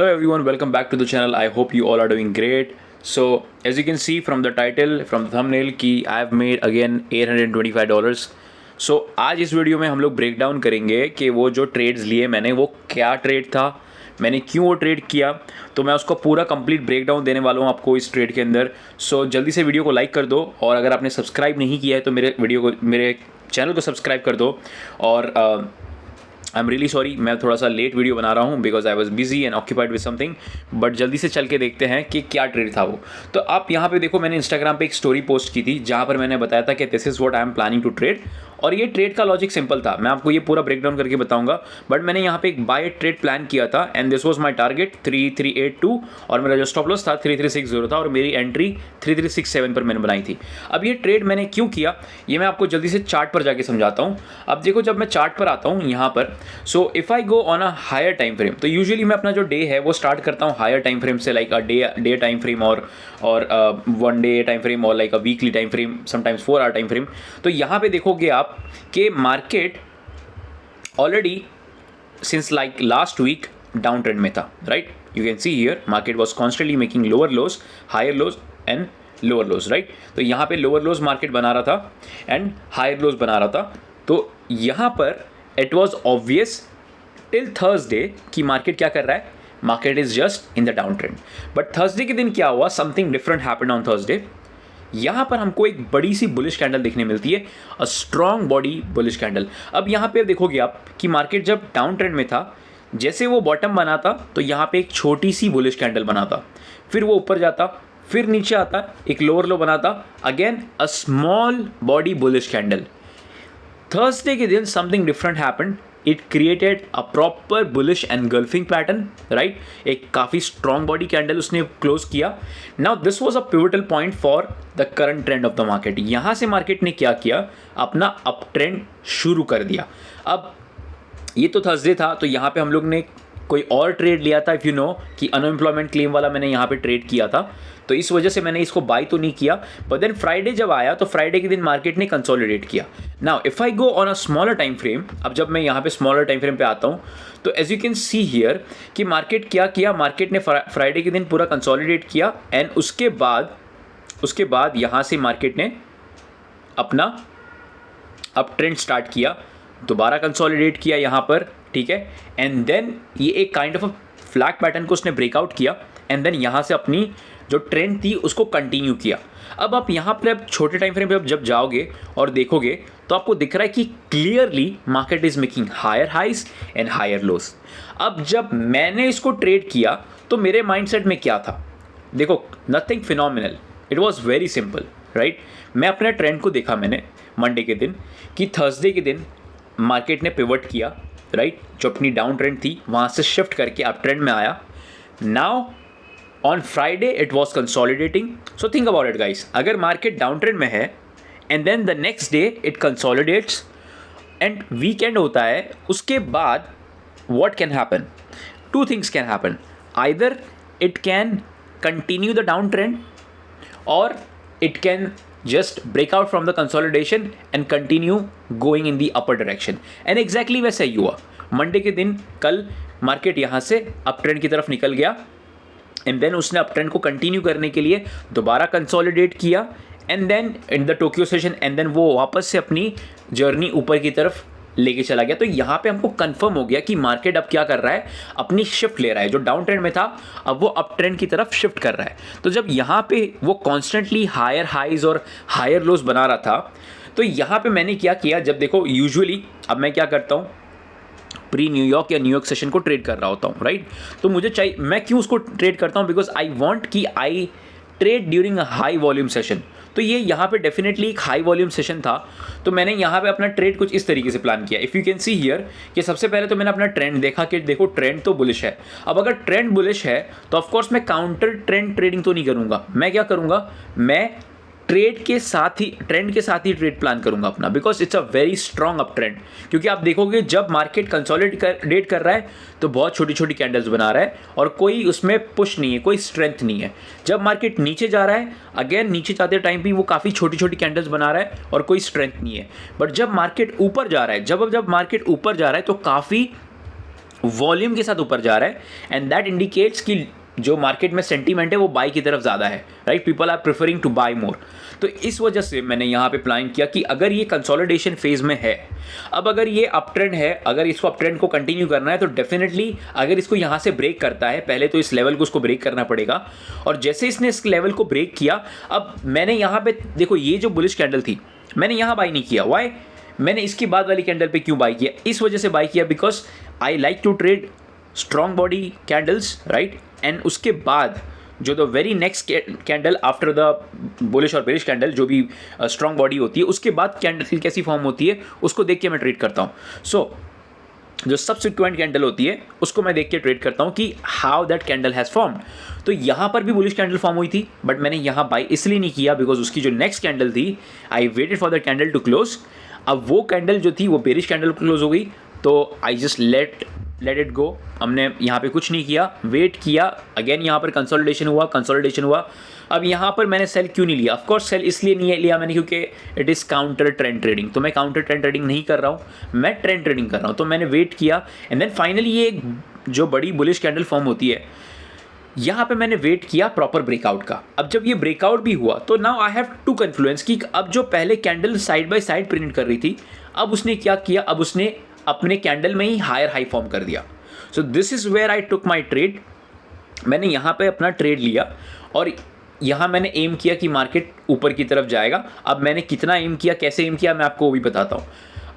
Hello everyone, welcome back to the channel. I hope you all are doing great. So as you can see from the title, from the thumbnail कि I have made again $825. So आज इस video में हम लोग break down करेंगे कि वो जो ट्रेड्स लिए मैंने वो क्या ट्रेड था, मैंने क्यों वो ट्रेड किया, तो मैं उसको पूरा कंप्लीट ब्रेक डाउन देने वाला हूँ आपको इस ट्रेड के अंदर. सो जल्दी से वीडियो को लाइक कर दो और अगर आपने सब्सक्राइब नहीं किया है तो मेरे चैनल को सब्सक्राइब कर दो. और आई एम रियली सॉरी, मैं थोड़ा सा लेट वीडियो बना रहा हूँ because I was busy and occupied with something. But जल्दी से चल के देखते हैं कि क्या ट्रेड था वो. तो आप यहाँ पे देखो, मैंने इंस्टाग्राम पे एक स्टोरी पोस्ट की थी जहाँ पर मैंने बताया था कि this is what I am planning to trade. और ये ट्रेड का लॉजिक सिंपल था, मैं आपको ये पूरा ब्रेक डाउन करके बताऊंगा. बट मैंने यहाँ पे एक बाय ट्रेड प्लान किया था and this was my target 3382 और मेरा जो स्टॉप लॉस था 3360 था और मेरी एंट्री 3367 पर मैंने बनाई थी. अब ये ट्रेड मैंने क्यों किया ये मैं आपको जल्दी से चार्ट पर जाके समझाता हूँ. अब देखो, जब मैं चार्ट पर आता हूँ यहाँ पर, so if I go on a higher time frame, तो यूजुअली मैं अपना जो डे है वो स्टार्ट करता हूँ हायर टाइम फ्रेम से, like a day time frame और वन डे टाइम फ्रेम और like a weekly time frame, sometimes 4 hour time frame. तो यहाँ पे देखोगे आप कि market already since like last week down trend में था, right. You can see here market was constantly making lower lows, higher lows and lower lows, right. तो यहाँ पे लोअर लोज मार्केट बना रहा था एंड हायर लोज बना रहा था. तो यहाँ पर it was obvious till Thursday कि मार्केट क्या कर रहा है, market is just in the down trend. But Thursday के दिन क्या हुआ, something different happened on Thursday. यहाँ पर हमको एक बड़ी सी बुलिश कैंडल देखने मिलती है, a strong body bullish candle. अब यहाँ पे देखोगे आप कि मार्केट जब डाउन ट्रेंड में था, जैसे वो बॉटम बना था तो यहाँ पे एक छोटी सी बुलिश कैंडल बना था, फिर वो ऊपर जाता, फिर नीचे आता, एक लोअर लो बनाता, again a small body bullish candle. Thursday के दिन something different happened. It created a proper bullish engulfing pattern, right. एक काफ़ी स्ट्रॉन्ग बॉडी कैंडल उसने क्लोज किया. Now this was a pivotal point for the current trend of the market. यहाँ से market ने क्या किया, अपना अप ट्रेंड शुरू कर दिया. अब ये तो थर्सडे था, तो यहाँ पे हम लोग ने कोई और ट्रेड लिया था, इफ़ यू नो, कि अनएम्प्लॉयमेंट क्लेम वाला मैंने यहाँ पे ट्रेड किया था, तो इस वजह से मैंने इसको बाय तो नहीं किया. बट देन फ्राइडे जब आया तो फ्राइडे के दिन मार्केट ने कंसोलिडेट किया. Now if I go on a smaller time frame, अब जब मैं यहाँ पे स्मॉलर टाइम फ्रेम पे आता हूँ तो as you can see here कि मार्केट क्या किया, मार्केट ने फ्राइडे के दिन पूरा कंसोलिडेट किया एंड उसके बाद यहाँ से मार्केट ने अपना अप ट्रेंड स्टार्ट किया, दोबारा कंसोलिडेट किया यहाँ पर, ठीक है. एंड देन ये एक kind of a flag pattern को उसने ब्रेकआउट किया एंड देन यहाँ से अपनी जो ट्रेंड थी उसको कंटिन्यू किया. अब आप यहाँ पर अब छोटे टाइम फ्रेम पे अब जब जाओगे और देखोगे तो आपको दिख रहा है कि clearly market is making higher highs and higher lows. अब जब मैंने इसको ट्रेड किया तो मेरे माइंडसेट में क्या था, देखो, nothing phenomenal, it was very simple, right. मैं अपने ट्रेंड को देखा मैंने मंडे के दिन कि थर्सडे के दिन मार्केट ने पिवट किया, राइट. जो अपनी डाउन ट्रेंड थी वहाँ से शिफ्ट करके अप ट्रेंड में आया. Now on Friday it was consolidating. So think about it guys, अगर मार्केट डाउन ट्रेंड में है and then the next day it consolidates and weekend होता है, उसके बाद what can happen, two things can happen. Either it can continue the downtrend or it can just break out from the consolidation and continue going in the upper direction. And exactly वैसा ही हुआ. Monday के दिन कल market यहाँ से up trend की तरफ निकल गया एंड देन उसने अप ट्रेंड को कंटिन्यू करने के लिए दोबारा कंसोलिडेट किया and then in the Tokyo session and then वो वापस से अपनी जर्नी ऊपर की तरफ लेके चला गया. तो यहाँ पे हमको कंफर्म हो गया कि मार्केट अब क्या कर रहा है, अपनी शिफ्ट ले रहा है. जो डाउन ट्रेंड में था अब वो अप ट्रेंड की तरफ शिफ्ट कर रहा है. तो जब यहाँ पे वो कॉन्स्टेंटली हायर हाइज और हायर लोज बना रहा था, तो यहाँ पे मैंने क्या किया, जब देखो यूजुअली अब मैं क्या करता हूँ, प्री न्यूयॉर्क या न्यूयॉर्क सेशन को ट्रेड कर रहा होता हूँ, राइट. तो मुझे चाहिए, मैं क्यों उसको ट्रेड करता हूँ, बिकॉज आई वॉन्ट कि I trade during a high volume session. तो ये यहाँ पे डेफिनेटली एक हाई वॉल्यूम सेशन था, तो मैंने यहाँ पे अपना ट्रेड कुछ इस तरीके से प्लान किया. If you can see here कि सबसे पहले तो मैंने अपना ट्रेंड देखा कि देखो ट्रेंड तो बुलिश है. अब अगर ट्रेंड बुलिश है तो ऑफकोर्स मैं काउंटर ट्रेंड ट्रेडिंग तो नहीं करूँगा. मैं क्या करूँगा, मैं ट्रेंड के साथ ही ट्रेड प्लान करूंगा अपना, because it's a very strong up trend. क्योंकि आप देखोगे जब मार्केट कंसोलिडेट कर रहा है तो बहुत छोटी छोटी कैंडल्स बना रहा है और कोई उसमें पुश नहीं है, कोई स्ट्रेंथ नहीं है. जब मार्केट नीचे जा रहा है, अगेन नीचे जाते टाइम भी वो काफ़ी छोटी छोटी कैंडल्स बना रहा है और कोई स्ट्रेंथ नहीं है. बट जब मार्केट ऊपर जा रहा है, जब मार्केट ऊपर जा रहा है तो काफ़ी वॉल्यूम के साथ ऊपर जा रहा है, एंड दैट इंडिकेट्स कि जो मार्केट में सेंटीमेंट है वो बाई की तरफ ज़्यादा है, right, people are preferring to buy more. तो इस वजह से मैंने यहाँ पे प्लान किया कि अगर ये कंसोलिडेशन फेज में है, अब अगर ये अप ट्रेंड है, अगर इसको अप ट्रेंड को कंटिन्यू करना है तो डेफिनेटली अगर इसको यहाँ से ब्रेक करता है, पहले तो इस लेवल को उसको ब्रेक करना पड़ेगा, और जैसे इसने इस लेवल को ब्रेक किया, अब मैंने यहाँ पे देखो ये जो बुलिश कैंडल थी मैंने यहाँ बाई नहीं किया। वाई? मैंने इसकी बाद वाली कैंडल पे क्यों बाई किया? इस वजह से बाई किया because I like to trade strong body candles, right, and उसके बाद जो the very next candle after the bullish और बेरिश कैंडल, जो भी स्ट्रॉन्ग बॉडी होती है, उसके बाद कैंडल कैसी फॉर्म होती है उसको देख के मैं ट्रेड करता हूँ। सो जो सबसिक्वेंट कैंडल होती है उसको मैं देख के ट्रेड करता हूँ कि how that candle has form. तो यहाँ पर भी बुलिश कैंडल फॉर्म हुई थी, बट मैंने यहाँ बाई इसलिए नहीं किया बिकॉज उसकी जो नेक्स्ट कैंडल थी, I waited for the candle to close. अब वो कैंडल जो थी वो बेरिश कैंडल क्लोज हो गई, तो I just let it go. हमने यहाँ पे कुछ नहीं किया, वेट किया, अगेन यहाँ पर कंसोलिडेशन हुआ। अब यहाँ पर मैंने सेल क्यों नहीं लिया? ऑफकोर्स सेल इसलिए नहीं लिया मैंने क्योंकि it is counter trend trading. तो मैं काउंटर ट्रेंड ट्रेडिंग नहीं कर रहा हूँ, मैं ट्रेंड ट्रेडिंग कर रहा हूँ। तो मैंने वेट किया एंड देन फाइनली ये जो बड़ी बुलिश कैंडल फॉर्म होती है, यहाँ पे मैंने वेट किया प्रॉपर ब्रेकआउट का। अब जब ये ब्रेकआउट भी हुआ तो now I have two confluence कि अब जो पहले candle side by side print कर रही थी, अब उसने क्या किया, अब उसने अपने कैंडल में ही हायर हाई फॉर्म कर दिया। So this is where I took my trade. मैंने यहाँ पे अपना ट्रेड लिया और यहाँ मैंने एम किया कि मार्केट ऊपर की तरफ जाएगा। अब मैंने कितना एम किया, कैसे एम किया, मैं आपको वो भी बताता हूँ।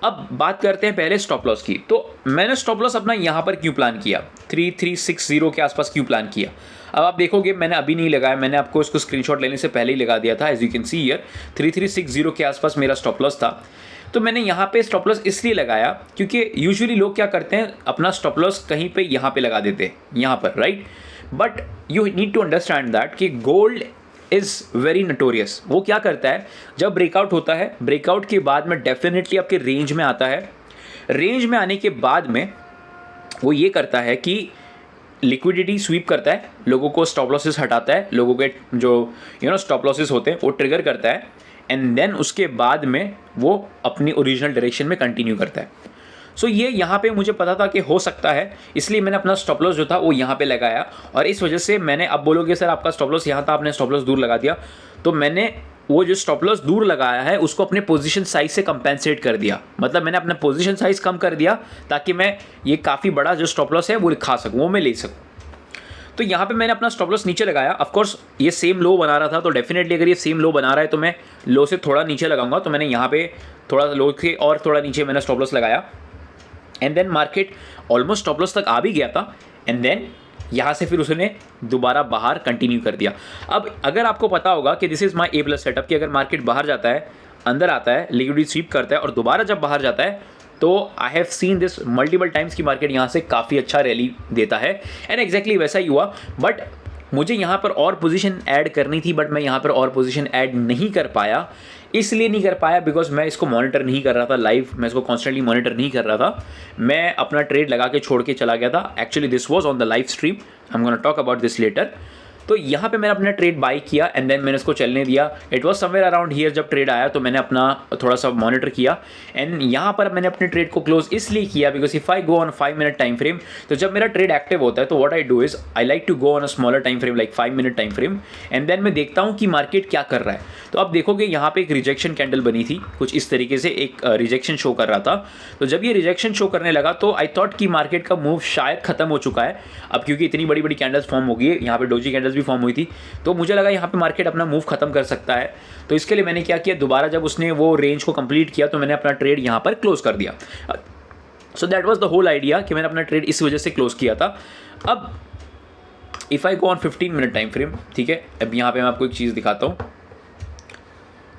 अब बात करते हैं पहले स्टॉप लॉस की। तो मैंने स्टॉप लॉस अपना यहाँ पर क्यों प्लान किया, 3360 के आसपास क्यों प्लान किया? अब आप देखोगे मैंने अभी नहीं लगाया, मैंने आपको इसको स्क्रीनशॉट लेने से पहले ही लगा दिया था। As you can see here 3360 के आसपास मेरा स्टॉप लॉस था। तो मैंने यहाँ पे स्टॉप लॉस इसलिए लगाया क्योंकि यूजुअली लोग क्या करते हैं, अपना स्टॉप लॉस कहीं पे यहाँ पे लगा देते हैं, यहाँ पर, right. But you need to understand that कि गोल्ड इज़ वेरी नटोरियस। वो क्या करता है, जब ब्रेकआउट होता है, ब्रेकआउट के बाद में डेफिनेटली आपके रेंज में आता है। रेंज में आने के बाद में वो ये करता है कि लिक्विडिटी स्वीप करता है, लोगों को स्टॉप लॉसेस हटाता है, लोगों के जो स्टॉप लॉसेस होते हैं वो ट्रिगर करता है, एंड देन उसके बाद में वो अपनी ओरिजिनल डायरेक्शन में कंटिन्यू करता है। सो ये यहाँ पे मुझे पता था कि हो सकता है, इसलिए मैंने अपना स्टॉप लॉस जो था वो यहाँ पे लगाया। और इस वजह से मैंने, अब बोलोगे सर आपका स्टॉप लॉस यहाँ था, आपने स्टॉप लॉस दूर लगा दिया, तो मैंने वो जो स्टॉप लॉस दूर लगाया है उसको अपने पोजीशन साइज से कंपेंसेट कर दिया। मतलब मैंने अपना पोजीशन साइज कम कर दिया ताकि मैं ये काफ़ी बड़ा जो स्टॉप लॉस है वो खा सकूँ, वो मैं ले सकूँ। तो यहाँ पे मैंने अपना स्टॉप लॉस नीचे लगाया। ऑफकोर्स ये सेम लो बना रहा था, तो डेफिनेटली अगर ये सेम लो बना रहा है तो मैं लो से थोड़ा नीचे लगाऊंगा। तो मैंने यहाँ पे थोड़ा लो के और थोड़ा नीचे मैंने स्टॉप लॉस लगाया, and then market almost stop loss तक आ भी गया था, एंड देन यहाँ से फिर उसने दोबारा बाहर कंटिन्यू कर दिया। अब अगर आपको पता होगा कि this is my A+ setup कि अगर मार्केट बाहर जाता है, अंदर आता है, लिक्विडिटी स्वीप करता है और दोबारा जब बाहर जाता है, तो I have seen this multiple times कि मार्केट यहाँ से काफ़ी अच्छा रैली देता है, एंड एग्जैक्टली वैसा ही हुआ। बट मुझे यहाँ पर और पोजीशन ऐड करनी थी, बट मैं यहाँ पर और पोजीशन ऐड नहीं कर पाया। इसलिए नहीं कर पाया बिकॉज मैं इसको मॉनिटर नहीं कर रहा था लाइव, मैं इसको कॉन्स्टेंटली मॉनिटर नहीं कर रहा था, मैं अपना ट्रेड लगा के छोड़ के चला गया था। Actually this was on the live stream, I am gonna talk about this later. तो यहाँ पे मैंने अपना ट्रेड बाई किया एंड देन मैंने इसको चलने दिया। It was somewhere around here जब ट्रेड आया, तो मैंने अपना थोड़ा सा मॉनिटर किया, एंड यहाँ पर मैंने अपने ट्रेड को क्लोज इसलिए किया because if I go on 5 minute time frame, तो जब मेरा ट्रेड एक्टिव होता है तो what I do is I like to go on a smaller time frame like 5 minute time frame, and then मैं देखता हूँ कि मार्केट क्या कर रहा है। तो अब देखोगे यहाँ पे एक रिजेक्शन कैंडल बनी थी, कुछ इस तरीके से एक रिजेक्शन शो कर रहा था। तो जब ये रिजेक्शन शो करने लगा तो आई थॉट कि मार्केट का मूव शायद खत्म हो चुका है अब, क्योंकि इतनी बड़ी बड़ी कैंडल्स फॉर्म हो गई है, यहाँ पे डोजी कैंडल्स भी फॉर्म हुई थी, तो मुझे लगा यहाँ पे मार्केट अपना मूव खत्म कर सकता है। तो इसके लिए मैंने क्या किया, दोबारा जब उसने वो रेंज को कंप्लीट किया तो मैंने अपना ट्रेड यहाँ पर क्लोज कर दिया। So that was the whole idea कि मैंने अपना ट्रेड इस वजह से क्लोज किया था। अब if I go on 15 minute time frame, ठीक है, अब यहाँ पे मैं आपको एक चीज़ दिखाता हूँ।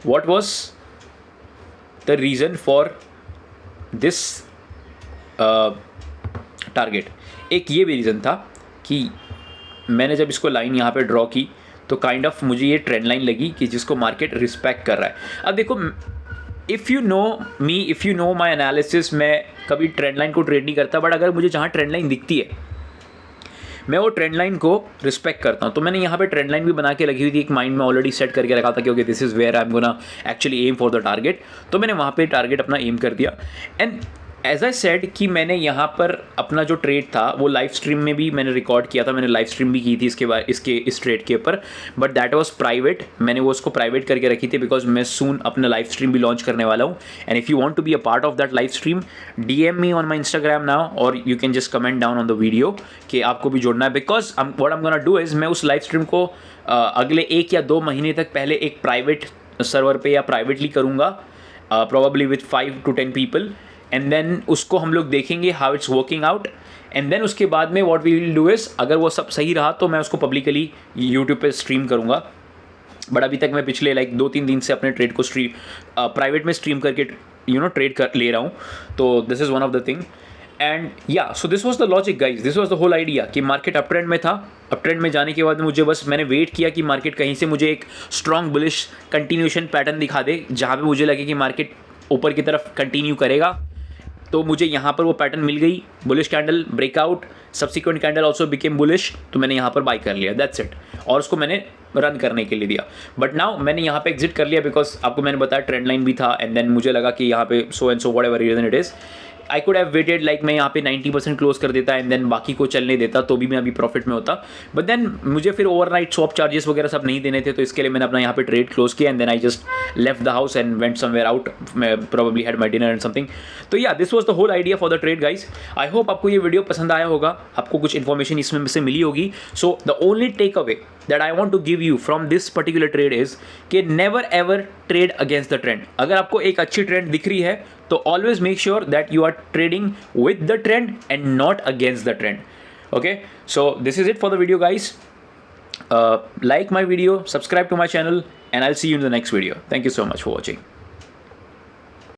What was the reason for this target? एक ये भी रीज़न था कि मैंने जब इसको लाइन यहाँ पे ड्रॉ की तो काइंड ऑफ मुझे ये ट्रेंड लाइन लगी कि जिसको मार्केट रिस्पेक्ट कर रहा है। अब देखो, if you know me, if you know my analysis, मैं कभी ट्रेंड लाइन को ट्रेड नहीं करता, बट अगर मुझे जहाँ ट्रेंड लाइन दिखती है मैं वो ट्रेंड लाइन को रिस्पेक्ट करता हूँ। तो मैंने यहाँ पे ट्रेंड लाइन भी बना के लगी हुई थी, एक माइंड में ऑलरेडी सेट करके रखा था कि okay this is where I am gonna actually aim for the target. तो मैंने वहाँ पे टारगेट अपना एम कर दिया, एंड एज आई सेड कि मैंने यहाँ पर अपना जो ट्रेड था वो लाइव स्ट्रीम में भी मैंने रिकॉर्ड किया था, मैंने लाइव स्ट्रीम भी की थी इस ट्रेड के ऊपर, बट दैट वाज प्राइवेट। मैंने वो उसको प्राइवेट करके रखी थी बिकॉज मैं सून अपना लाइव स्ट्रीम भी लॉन्च करने वाला हूँ। And if you want to be a part of that live stream, DM me on my Instagram now, और you can just comment down on the video कि आपको भी जुड़ना है। Because what I am gonna do is मैं उस live stream को अगले 1 या 2 महीने तक पहले एक प्राइवेट सर्वर पे या प्राइवेटली करूँगा, probably with 5 to 10 people, and then उसको हम लोग देखेंगे how it's working out. And then उसके बाद में what we will do is, अगर वो सब सही रहा तो मैं उसको पब्लिकली यूट्यूब पे स्ट्रीम करूँगा। बट अभी तक मैं पिछले 2-3 दिन से अपने ट्रेड को प्राइवेट में स्ट्रीम करके ट्रेड कर ले रहा हूँ। तो this is one of the thing. And yeah so this was the logic guys, this was the whole idea कि मार्केट अप ट्रेंड में था। अप ट्रेंड में जाने के बाद मैंने वेट किया कि मार्केट कहीं से मुझे एक स्ट्रॉन्ग बुलिश कंटिन्यूशन पैटर्न दिखा दे, जहाँ पे मुझे लगे कि मार्केट ऊपर की तरफ कंटिन्यू करेगा। तो मुझे यहाँ पर वो पैटर्न मिल गई, bullish candle breakout, subsequent candle also became bullish, तो मैंने यहाँ पर बाई कर लिया, दैट्स इट, और उसको मैंने रन करने के लिए दिया। बट नाउ मैंने यहाँ पे एग्जिट कर लिया बिकॉज आपको मैंने बताया ट्रेंड लाइन भी था, एंड देन मुझे लगा कि यहाँ पे so and so whatever reason it is, I could have waited, like मैं यहाँ पे 90% क्लोज कर देता एंड देन बाकी को चलने देता, तो भी मैं अभी प्रॉफिट में होता। बट देन मुझे फिर ओवरनाइट स्वैप चार्जेस वगैरह सब नहीं देने थे, तो इसके लिए मैंने अपना यहाँ पे ट्रेड क्लोज किया, and then I just left the house and went somewhere out, मैं probably had my dinner and something. तो yeah this was the whole idea for the trade guys. I hope आपको ये video पसंद आया होगा, आपको कुछ इन्फॉर्मेशन इसमें से मिली होगी। So the only takeaway that I want to give you from this particular trade is कि never ever trade against the trend। अगर आपको एक अच्छी ट्रेंड दिख रही है तो always make sure that you are trading with the trend and not against the trend। Okay, so this is it for the video guys। Like my video, subscribe to my channel, and I'll see you in the next video। Thank you so much for watching।